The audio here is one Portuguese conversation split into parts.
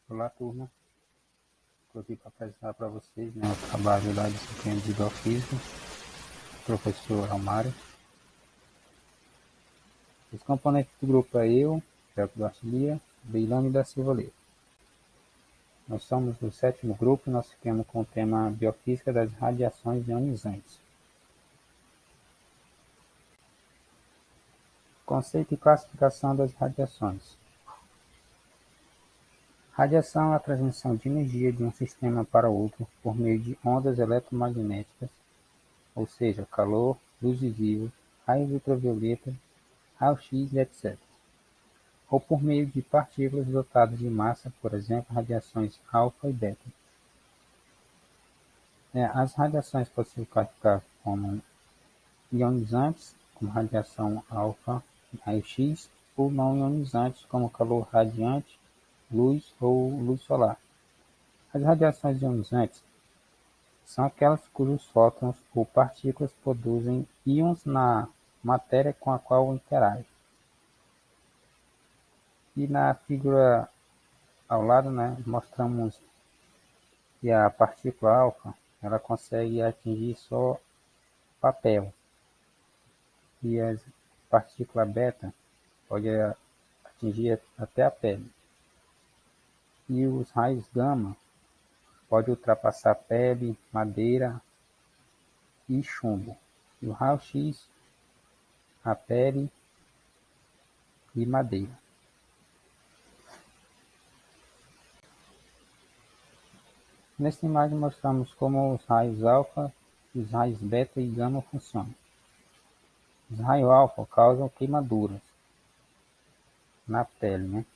Olá, turma. Estou aqui para apresentar para vocês o trabalho da disciplina de Biofísica, professor Almário. Os componentes do grupo é eu, Felco Garcia, Beilane da Silva Leite. Nós somos do 7º grupo e nós ficamos com o tema Biofísica das radiações ionizantes. Conceito e classificação das radiações. Radiação é a transmissão de energia de um sistema para outro por meio de ondas eletromagnéticas, ou seja, calor, luz visível, raios ultravioleta, raio-x, etc. Ou por meio de partículas dotadas de massa, por exemplo, radiações alfa e beta. As radiações podem ser classificadas como ionizantes, como radiação alfa e raio-x, ou não ionizantes, como calor radiante, luz ou luz solar. As radiações ionizantes são aquelas cujos fótons ou partículas produzem íons na matéria com a qual interagem. E na figura ao lado, mostramos que a partícula alfa ela consegue atingir só papel e a partícula beta pode atingir até a pele. E os raios gama podem ultrapassar pele, madeira e chumbo. E o raio X, a pele e madeira. Nesta imagem mostramos como os raios alfa, os raios beta e gama funcionam. Os raios alfa causam queimaduras na pele,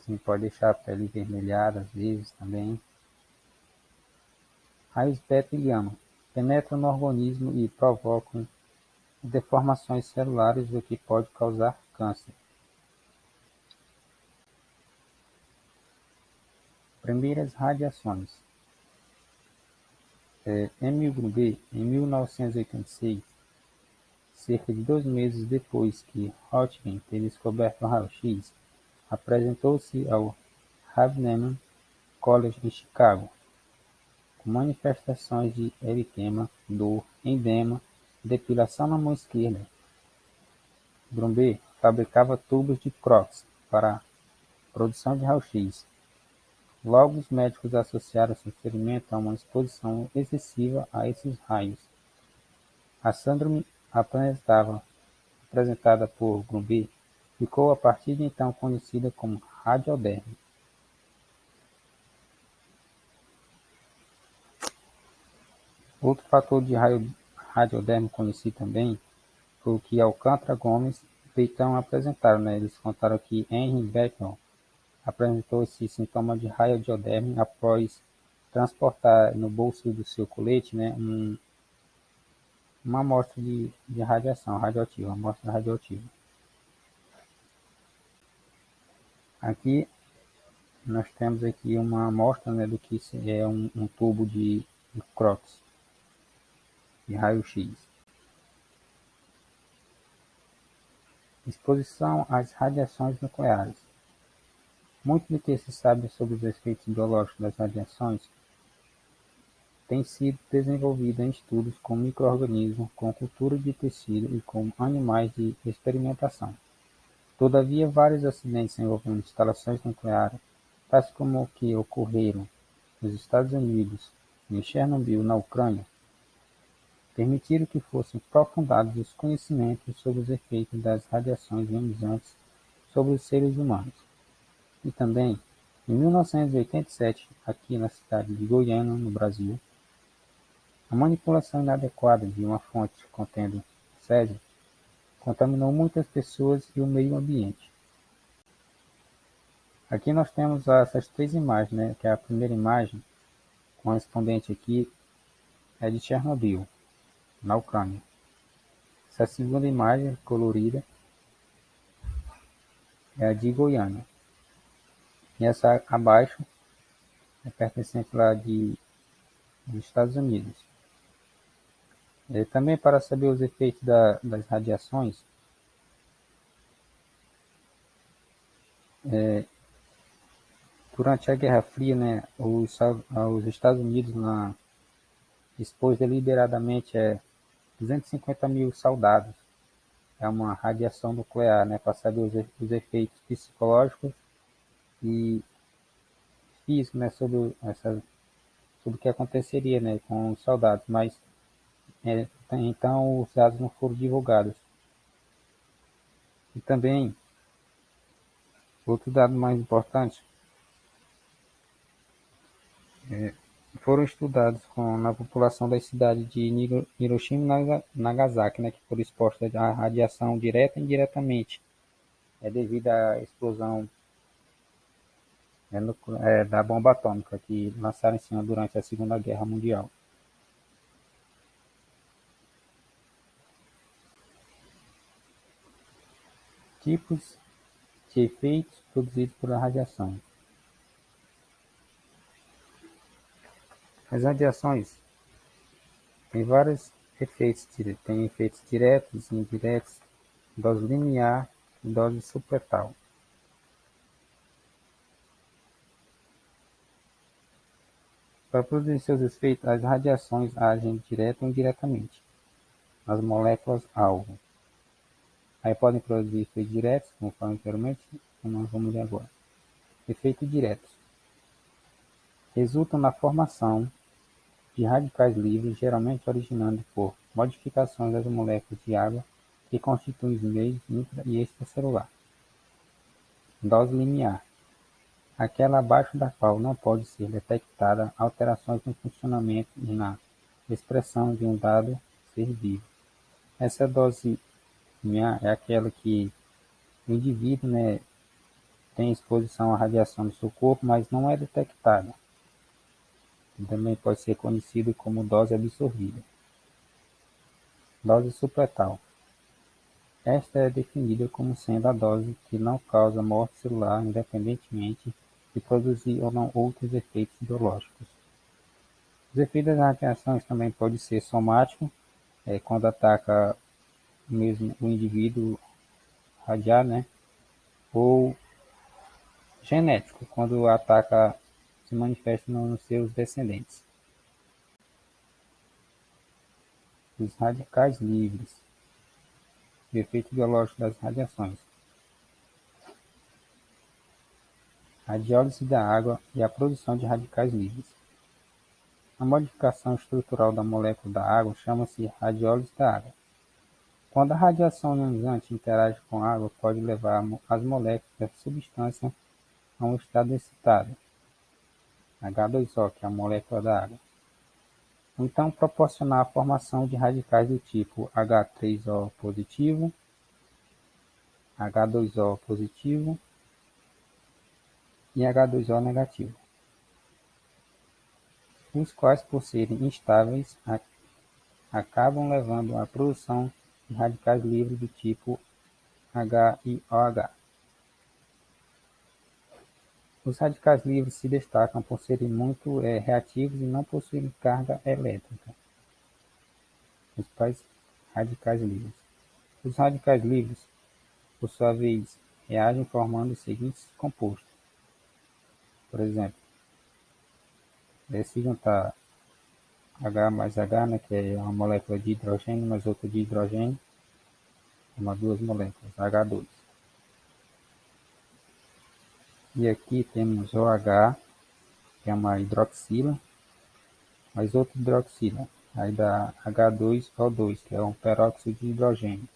Sim, pode deixar a pele envermelhada às vezes também. Raios beta e gama penetram no organismo e provocam deformações celulares, o que pode causar câncer. Primeiras radiações. Emil Grumbe, em 1986, cerca de 2 meses depois que Röntgen teve descoberto o raio-x, apresentou-se ao Hahnemann College de Chicago, com manifestações de eritema, dor, edema, depilação na mão esquerda. Grumbe fabricava tubos de Crookes para a produção de raio-x. Logo, os médicos associaram seu ferimento a uma exposição excessiva a esses raios. A síndrome apresentada por Grumbe ficou a partir de então conhecida como radioderme. Outro fator de radioderme conhecido também foi o que Alcântara Gomes e Peitão apresentaram. Eles contaram que Henry Bechdel apresentou esse sintoma de radioderme após transportar no bolso do seu colete uma amostra de radiação radioativa, amostra radioativa. Aqui nós temos aqui uma amostra do que é um tubo de Crookes, de raio-x. Exposição às radiações nucleares. Muito do que se sabe sobre os efeitos biológicos das radiações tem sido desenvolvido em estudos com micro-organismos, com cultura de tecido e com animais de experimentação. Todavia, vários acidentes envolvendo instalações nucleares, tais como o que ocorreram nos Estados Unidos e em Chernobyl, na Ucrânia, permitiram que fossem aprofundados os conhecimentos sobre os efeitos das radiações ionizantes sobre os seres humanos. E também, em 1987, aqui na cidade de Goiânia, no Brasil, a manipulação inadequada de uma fonte contendo césio contaminou muitas pessoas e o meio ambiente. Aqui nós temos essas 3 imagens, que é a primeira imagem, correspondente aqui, é de Chernobyl, na Ucrânia. Essa segunda imagem, colorida, é a de Goiânia. E essa abaixo é pertencente lá dos Estados Unidos. Também para saber os efeitos das radiações, Durante a Guerra Fria, né, os Estados Unidos expôs deliberadamente 250 mil soldados. É uma radiação nuclear, né, para saber os efeitos psicológicos e físicos, né, sobre o que aconteceria, né, com os soldados. Mas então os dados não foram divulgados. E também, outro dado mais importante, foram estudados na população da cidade de Hiroshima e Nagasaki, né, que foram expostas à radiação direta e indiretamente, devido à explosão da bomba atômica que lançaram em cima durante a Segunda Guerra Mundial. Tipos de efeitos produzidos por radiação. As radiações têm vários efeitos. Tem efeitos diretos e indiretos, dose linear e dose supletal. Para produzir seus efeitos, as radiações agem direta ou indiretamente nas moléculas-alvo. Aí podem produzir efeitos diretos, como falei anteriormente, como nós vamos ver agora. Efeitos diretos resultam na formação de radicais livres, geralmente originando por modificações das moléculas de água que constituem os meios intra- e extracelular. Dose linear, aquela abaixo da qual não pode ser detectada alterações no funcionamento e na expressão de um dado ser vivo. Essa dose linear é aquela que o indivíduo, né, tem exposição à radiação do seu corpo, mas não é detectada. Também pode ser conhecido como dose absorvida. Dose supletal. Esta é definida como sendo a dose que não causa morte celular independentemente de produzir ou não outros efeitos biológicos. Os efeitos das radiações também podem ser somáticos, quando ataca mesmo o indivíduo radiado, né? Ou genético, quando ataca se manifesta nos seus descendentes. Os radicais livres. O efeito biológico das radiações. A diólise da água e a produção de radicais livres. A modificação estrutural da molécula da água chama-se radiólise da água. Quando a radiação ionizante interage com a água, pode levar as moléculas dessa substância a um estado excitado, H2O, que é a molécula da água. Então, proporcionar a formação de radicais do tipo H3O positivo, H2O positivo e H2O negativo, os quais, por serem instáveis, acabam levando à produção de radicais livres do tipo HIOH. Os radicais livres se destacam por serem muito reativos e não possuírem carga elétrica. Os principais radicais livres. Os radicais livres, por sua vez, reagem formando os seguintes compostos. Por exemplo, se juntar H mais H, né, que é uma molécula de hidrogênio mais outra de hidrogênio, forma duas moléculas, H2. E aqui temos OH, que é uma hidroxila, mais outra hidroxila. Aí dá H2O2, que é um peróxido de hidrogênio.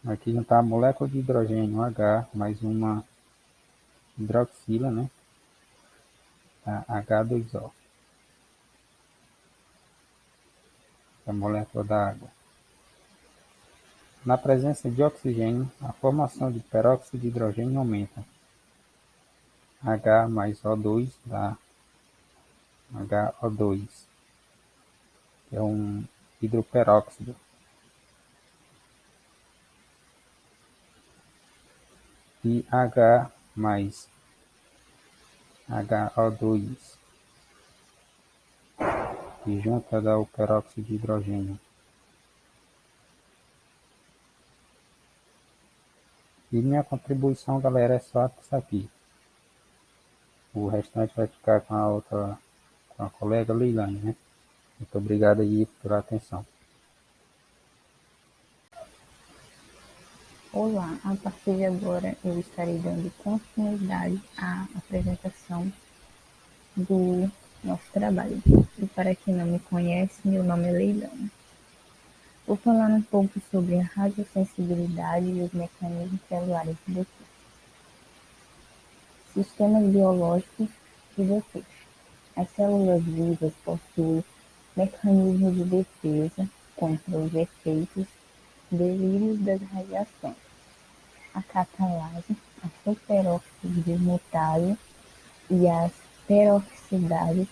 Aqui juntar a molécula de hidrogênio H mais uma hidroxila, né? H2O, que é a molécula da água. Na presença de oxigênio, a formação de peróxido de hidrogênio aumenta. H mais O2 dá HO2, que é um hidroperóxido. E H mais HO2, que junta dá o peróxido de hidrogênio. E minha contribuição, galera, é só isso aqui. O restante vai ficar com com a colega Leilane, né? Muito obrigado aí pela atenção. Olá, a partir de agora eu estarei dando continuidade à apresentação do nosso trabalho. E para quem não me conhece, meu nome é Leilane. Vou falar um pouco sobre a radiosensibilidade e os mecanismos celulares de defesa. Sistemas biológicos de defesa. As células vivas possuem mecanismos de defesa contra os efeitos delírios das radiações. A catalase, a superoxide mutase e as peroxidases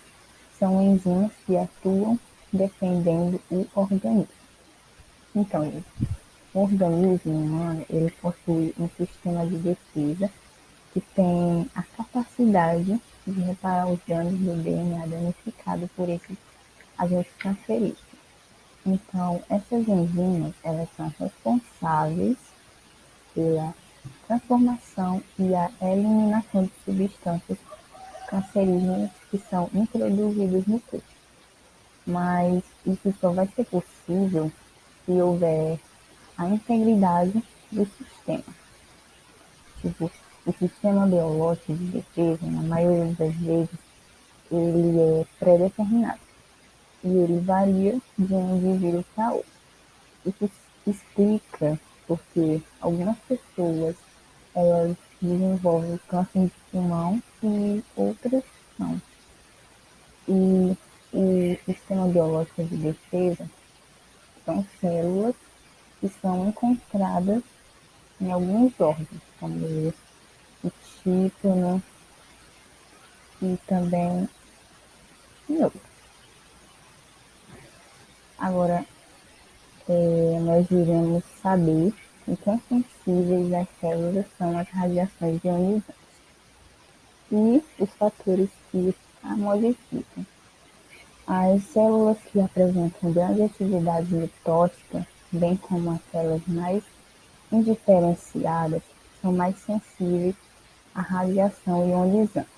são enzimas que atuam defendendo o organismo. Então, o organismo humano ele possui um sistema de defesa que tem a capacidade de reparar os danos do DNA danificado por esses agentes cancerígenos. Então, essas enzimas elas são responsáveis pela transformação e a eliminação de substâncias cancerígenas que são introduzidas no corpo. Mas isso só vai ser possível se houver a integridade do sistema. Tipo, o sistema biológico de defesa, na maioria das vezes, ele é pré-determinado e ele varia de um indivíduo para outro. Isso explica porque algumas pessoas elas desenvolvem câncer de pulmão e outras não. E o sistema biológico de defesa são células que são encontradas em alguns órgãos, como o tímpano e também em outros. Agora, nós iremos saber o quão sensíveis as células são às radiações ionizantes e os fatores que a modificam. As células que apresentam grande atividade mitótica, bem como as células mais indiferenciadas, são mais sensíveis à radiação ionizante.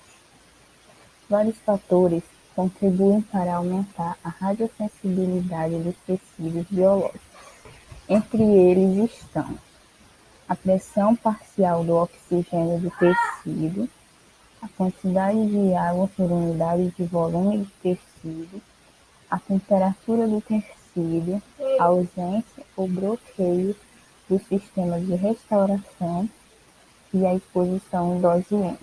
Vários fatores contribuem para aumentar a radiosensibilidade dos tecidos biológicos. Entre eles estão a pressão parcial do oxigênio do tecido, a quantidade de água por unidade de volume de tecido, a temperatura do tecido, a ausência ou bloqueio do sistema de restauração e a exposição endógena.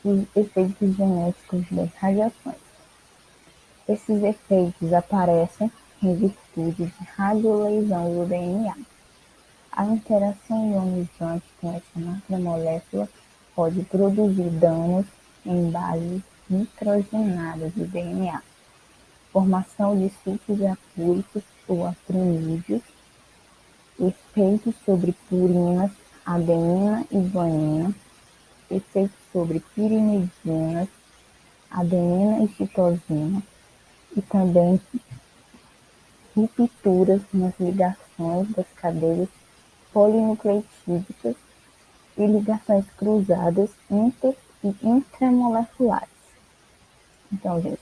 Os efeitos genéticos das radiações. Esses efeitos aparecem em virtude de radioleisão do DNA. A interação ionizante com essa macromolécula pode produzir danos em bases nitrogenadas do DNA, formação de sulfos acúlicos ou acronídeos, efeitos sobre purinas, adenina e guanina, efeitos sobre pirimidinas, adenina e citosina, e também rupturas nas ligações das cadeias polinucleotídicas e ligações cruzadas inter e intramoleculares. Então, gente,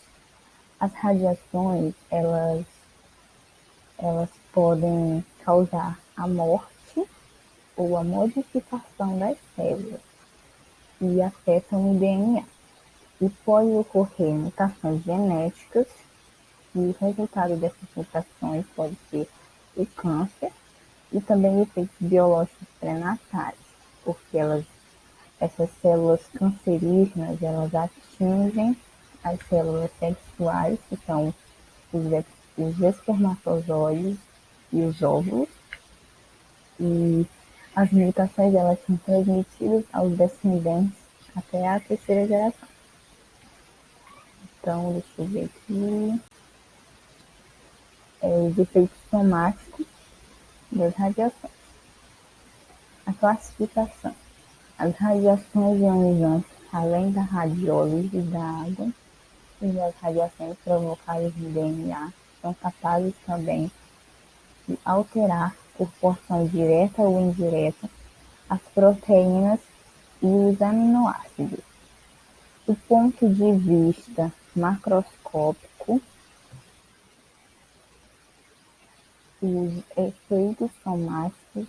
as radiações, elas podem causar a morte ou a modificação das células e afetam o DNA. E pode ocorrer mutações genéticas e o resultado dessas mutações pode ser o câncer e também efeitos biológicos pré-natais, porque essas células cancerígenas, elas atingem as células sexuais, que são os espermatozoides e os óvulos, e as mutações elas são transmitidas aos descendentes até a terceira geração. Então, deixa eu ver aqui. Os efeitos somáticos das radiações. A classificação. As radiações ionizantes, além da radiólise da água e das radiações provocadas no DNA, são capazes também de alterar, por porção direta ou indireta, as proteínas e os aminoácidos. Do ponto de vista macroscópico, os efeitos somáticos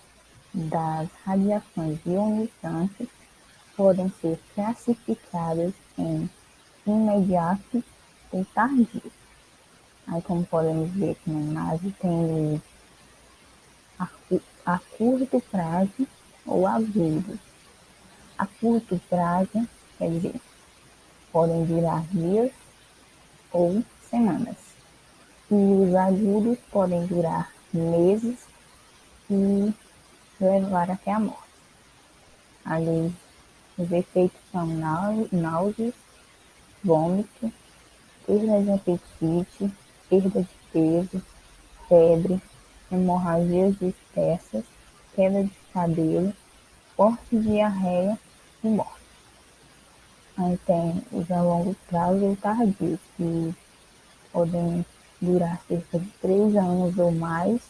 das radiações ionizantes podem ser classificados em imediatos ou tardios. Aí, como podemos ver aqui na imagem, tem a curto prazo ou agudo. A curto prazo, quer dizer, podem durar dias ou semanas. E os agudos podem durar meses e levar até a morte. Ali, os efeitos são náuseas, vômito, perda de apetite, perda de peso, febre, hemorragias dispersas, queda de cabelo, forte diarreia e morte. Aí tem os a longo prazo ou tardios, que podem durar cerca de 3 anos ou mais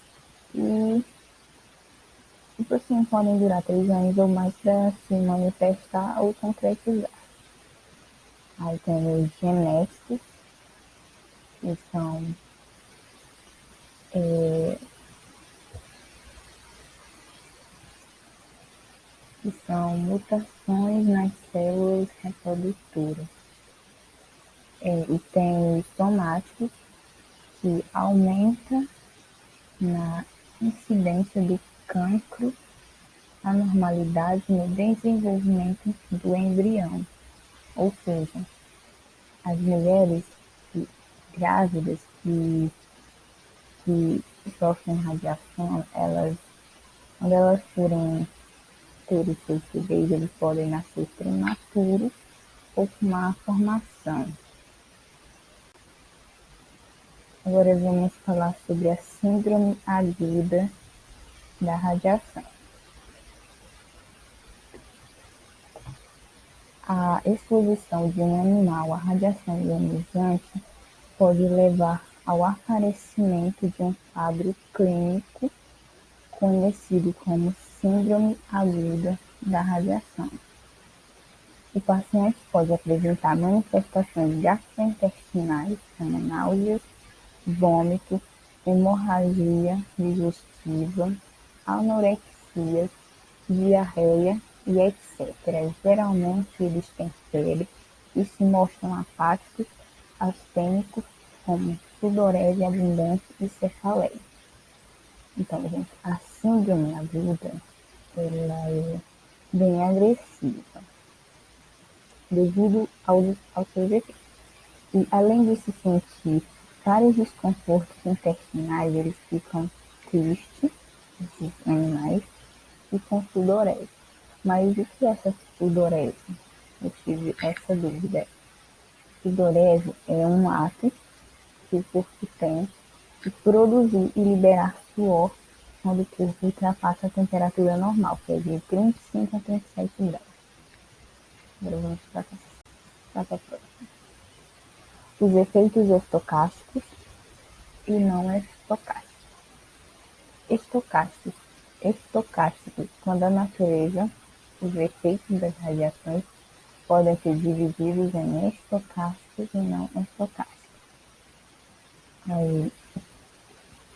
e, tipo assim, podem durar 3 anos ou mais para se manifestar ou concretizar. Aí tem os genéticos, que são mutações nas células reprodutoras. E tem os somáticos, que aumenta na incidência do cancro, anormalidade no desenvolvimento do embrião. Ou seja, as mulheres grávidas que sofrem radiação, quando elas forem ter os seus bebês, eles podem nascer prematuros ou com má formação. Agora vamos falar sobre a síndrome aguda da radiação. A exposição de um animal à radiação ionizante pode levar ao aparecimento de um quadro clínico conhecido como síndrome aguda da radiação. O paciente pode apresentar manifestações gastrointestinais, como náuseas, vômito, hemorragia digestiva, anorexia, diarreia e etc. Geralmente eles têm febre e se mostram apáticos, astênicos, como sudorese abundante e cefaleia. Então, gente, a síndrome aguda, ela é bem agressiva, devido aos seus efeitos. E além de se sentir vários desconfortos intestinais, eles ficam tristes, esses animais, e com sudorese. Mas o que é essa sudorese? Eu tive essa dúvida. Sudorese é um ato que o corpo tem de produzir e liberar suor quando o corpo ultrapassa a temperatura normal, que é de 35 a 37 graus. Agora vamos para a próxima. Os efeitos estocásticos e não estocásticos. Estocásticos, quando a natureza, os efeitos das radiações podem ser divididos em estocásticos e não estocásticos. Aí,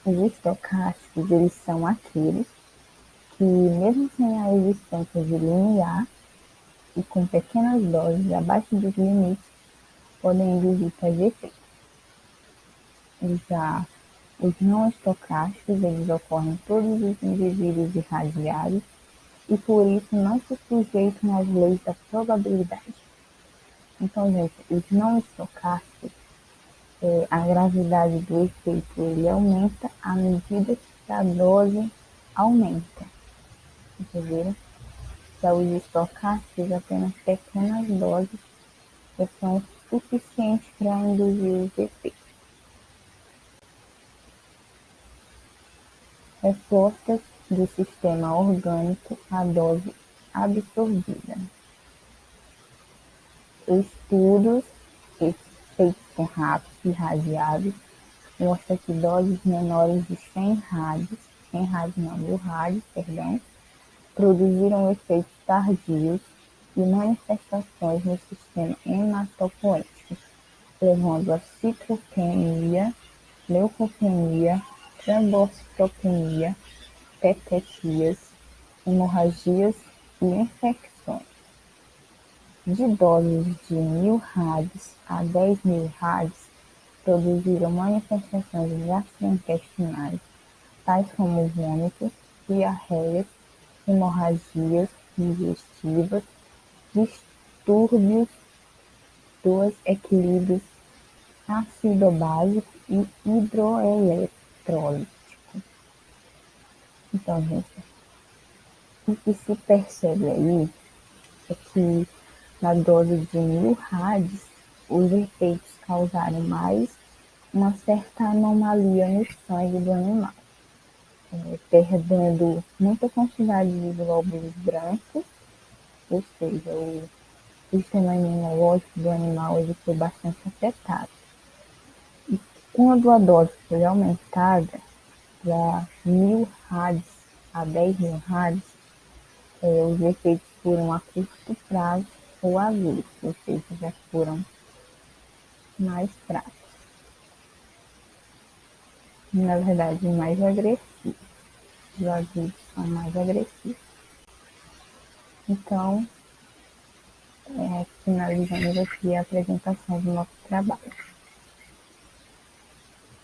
os estocásticos, eles são aqueles que, mesmo sem a existência de limiar e com pequenas doses abaixo dos limites, podem induzir tais efeitos. Já os não estocásticos, eles ocorrem em todos os indivíduos irradiados e por isso não se sujeitam às leis da probabilidade. Então, gente, os não estocásticos, a gravidade do efeito ele aumenta à medida que a dose aumenta. Entenderam? Já os estocásticos, apenas pequenas doses são suficientes para induzir os efeitos. Respostas do sistema orgânico à dose absorvida. Estudos feitos com ratos irradiados mostram que doses menores de 100 rádios, mil rádios, produziram efeitos tardios e manifestações no sistema hematopoético, levando a citropenia, leucopenia, trombocitopenia, petecias, hemorragias e infecções. De doses de 1.000 rads a 10.000 rads produziram manifestações gastrointestinais, tais como vômitos, diarreias, hemorragias digestivas, distúrbios dos equilíbrios ácido-básico e hidroeletrólito. Então, gente, o que se percebe aí é que na dose de 1.000 rads, os efeitos causaram mais uma certa anomalia no sangue do animal, perdendo muita quantidade de glóbulos brancos, ou seja, o sistema imunológico do animal ele foi bastante afetado. E quando a dose foi aumentada para 1.000 rads a 10.000 rads, os efeitos foram a curto prazo ou agudos, ou seja, já foram mais fracos. Na verdade, mais agressivos. Os agudos são mais agressivos. Então, finalizamos aqui a apresentação do nosso trabalho.